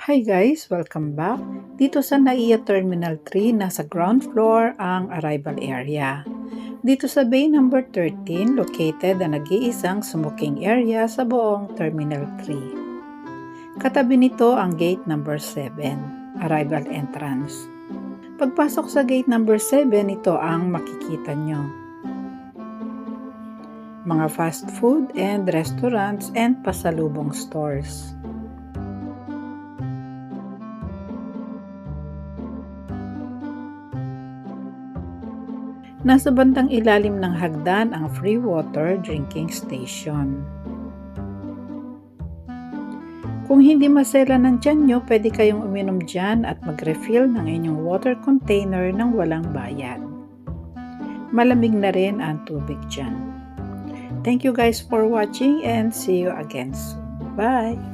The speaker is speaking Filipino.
Hi guys! Welcome back! Dito sa NAIA Terminal 3, nasa ground floor ang arrival area. Dito sa bay number 13, located ang nag-iisang smoking area sa buong Terminal 3. Katabi nito ang gate number 7, arrival entrance. Pagpasok sa gate number 7, ito ang makikita nyo. Mga fast food and restaurants and pasalubong stores. Nasa bandang ilalim ng hagdan ang free water drinking station. Kung hindi masela ng tiyan nyo, pwede kayong uminom dyan at mag-refill ng inyong water container ng walang bayad. Malamig na rin ang tubig dyan. Thank you guys for watching and see you again soon. Bye!